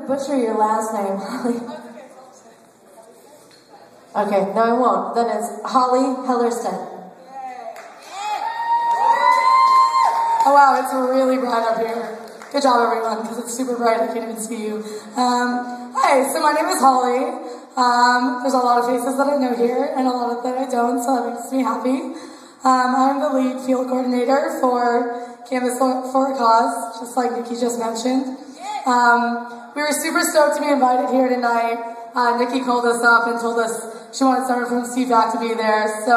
butcher your last name, Holly. Okay, no, I won't. Then it's Holly Hellerstedt. Oh wow, it's really bright up here. Good job, everyone, because it's super bright. I can't even see you. Hi, so my name is Holly. There's a lot of faces that I know here and a lot of that I don't, so that makes me happy. I'm the lead field coordinator for Canvas for a Cause, just like Nikki just mentioned. We were super stoked to be invited here tonight. Nikki called us up and told us she wanted someone from CFAC to be there. So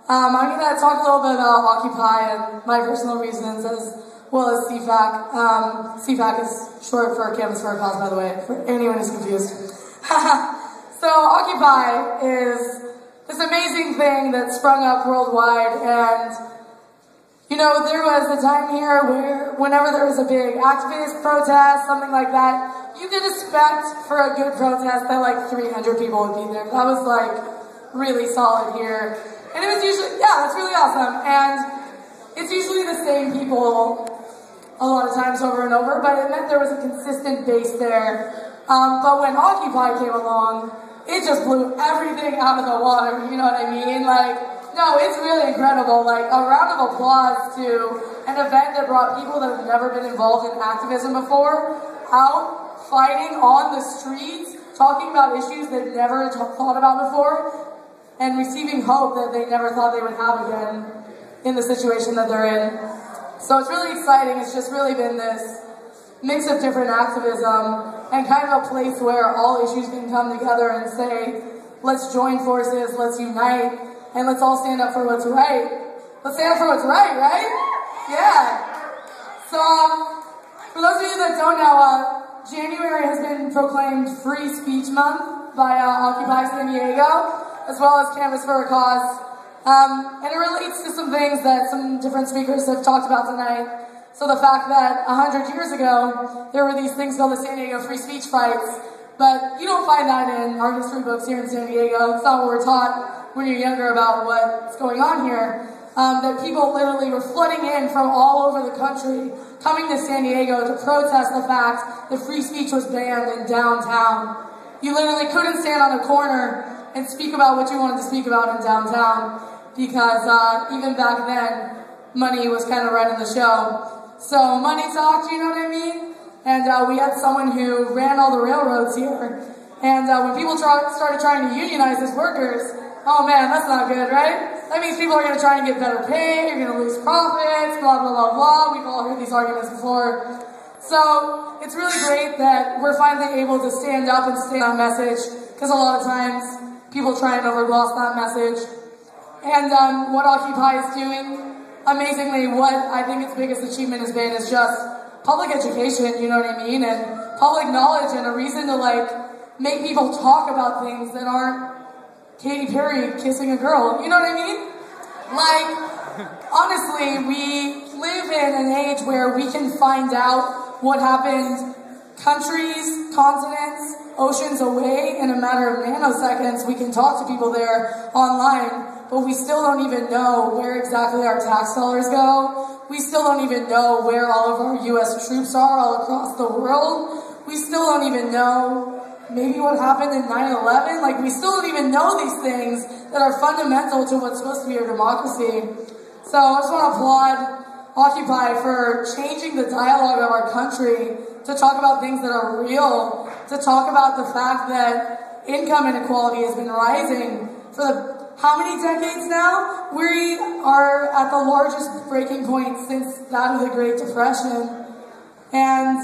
I'm going to talk a little bit about Occupy and my personal reasons as well as CFAC. CFAC is short for Canvas for a Cause, by the way, for anyone who's confused. So Occupy is this amazing thing that sprung up worldwide, and you know, there was a time here where whenever there was a big activist protest, something like that, you could expect for a good protest that like 300 people would be there. That was like really solid here. And it was usually, yeah, that's really awesome. And it's usually the same people a lot of times over and over, but it meant there was a consistent base there. But when Occupy came along, it just blew everything out of the water, you know what I mean? Like, no, it's really incredible. Like, a round of applause to an event that brought people that have never been involved in activism before out fighting on the streets, talking about issues they've never thought about before, and receiving hope that they never thought they would have again in the situation that they're in. So it's really exciting. It's just really been this mix of different activism and kind of a place where all issues can come together and say, let's join forces, let's unite, and let's all stand up for what's right. Let's stand up for what's right, right? Yeah. So, for those of you that don't know, January has been proclaimed Free Speech Month by Occupy San Diego, as well as Canvas for a Cause. And it relates to some things that some different speakers have talked about tonight. So the fact that 100 years ago, there were these things called the San Diego Free Speech Fights, but you don't find that in our history books here in San Diego. It's not what we're taught when you're younger about what's going on here. That people literally were flooding in from all over the country, coming to San Diego to protest the fact that free speech was banned in downtown. You literally couldn't stand on a corner and speak about what you wanted to speak about in downtown, because even back then, money was kind of running the show. So money talked, you know what I mean? And we had someone who ran all the railroads here. And when people started trying to unionize as workers, oh man, that's not good, right? That means people are going to try and get better pay, you're going to lose profits, blah, blah, blah, blah. We've all heard these arguments before. So it's really great that we're finally able to stand up and stay on message, because a lot of times people try and overgloss that message. And what Occupy is doing, amazingly, what I think its biggest achievement has been is just public education, you know what I mean? And public knowledge, and a reason to like make people talk about things that aren't Katy Perry kissing a girl, you know what I mean? Like, honestly, we live in an age where we can find out what happened countries, continents, oceans away in a matter of nanoseconds. We can talk to people there online, but we still don't even know where exactly our tax dollars go. We still don't even know where all of our US troops are all across the world. We still don't even know maybe what happened in 9/11. Like, we still don't even know these things that are fundamental to what's supposed to be our democracy. So I just want to applaud Occupy for changing the dialogue of our country to talk about things that are real, to talk about the fact that income inequality has been rising for how many decades now? We are at the largest breaking point since that of the Great Depression. And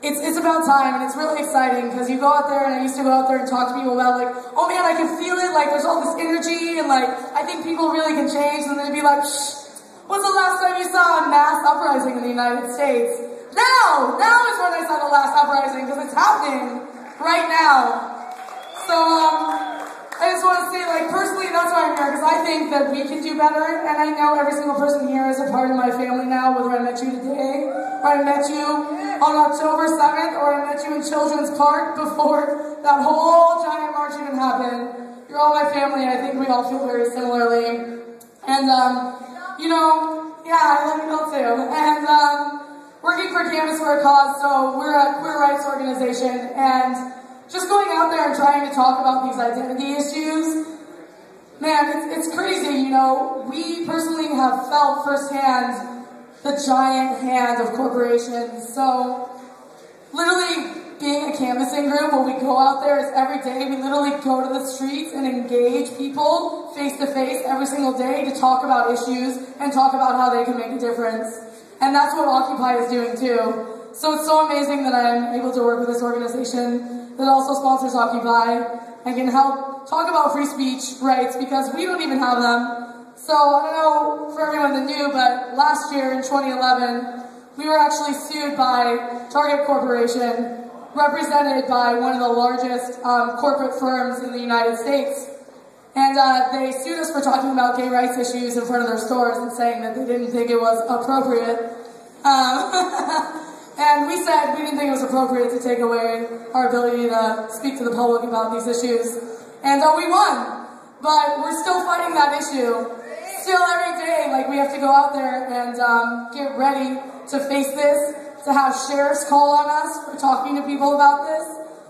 it's about time, and it's really exciting, because you go out there, and I used to go out there and talk to people about, like, oh man, I can feel it, like, there's all this energy, and like, I think people really can change, and they'd be like, shh, when's the last time you saw a mass uprising in the United States? Now is when I saw the last uprising, because it's happening right now. So, I just want to say, like, personally, that's why I'm here, because I think that we can do better, and I know every single person here is a part of my family now, whether I met you today, or I met you on October 7th, or I met you in Children's Park before that whole giant march even happened. You're all my family, and I think we all feel very similarly. And, you know, yeah, I love you all too. And, working for Campus for a Cause, so we're a queer rights organization, and just going out there and trying to talk about these identity issues, man, it's crazy, you know. We personally have felt firsthand the giant hand of corporations. So literally being a canvassing group, what we go out there is every day we literally go to the streets and engage people face to face every single day to talk about issues and talk about how they can make a difference. And that's what Occupy is doing too. So it's so amazing that I'm able to work with this organization that also sponsors Occupy and can help talk about free speech rights, because we don't even have them. So I don't know for everyone that knew, but last year in 2011, we were actually sued by Target Corporation, represented by one of the largest corporate firms in the United States. And they sued us for talking about gay rights issues in front of their stores and saying that they didn't think it was appropriate. And we said we didn't think it was appropriate to take away our ability to speak to the public about these issues. And we won. But we're still fighting that issue. Still every day, like, we have to go out there and get ready to face this, to have sheriffs call on us for talking to people about this.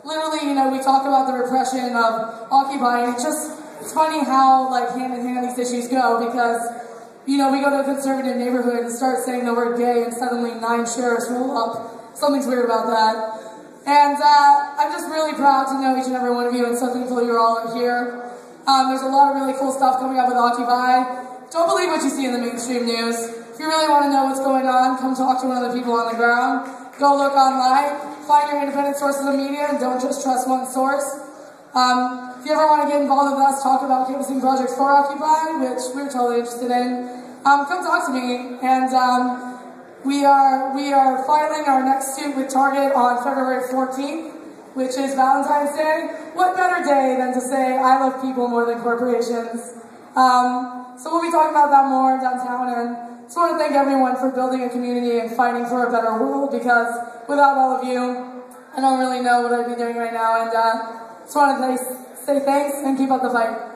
Literally, you know, we talk about the repression of Occupy, and it's funny how, like, hand in hand these issues go, because, you know, we go to a conservative neighborhood and start saying the word gay, and suddenly 9 sheriffs roll up. Something's weird about that. And I'm just really proud to know each and every one of you, and so thankful you all are here. There's a lot of really cool stuff coming up with Occupy. Don't believe what you see in the mainstream news. If you really want to know what's going on, come talk to one of the people on the ground. Go look online, find your independent sources of media, and don't just trust one source. If you ever want to get involved with us, talk about canvassing projects for Occupy, which we're totally interested in, come talk to me. And we are filing our next suit with Target on February 14th, which is Valentine's Day. What better day than to say I love people more than corporations? So we'll be talking about that more downtown, and just want to thank everyone for building a community and fighting for a better world, because without all of you, I don't really know what I'd be doing right now, and just want to say thanks and keep up the fight.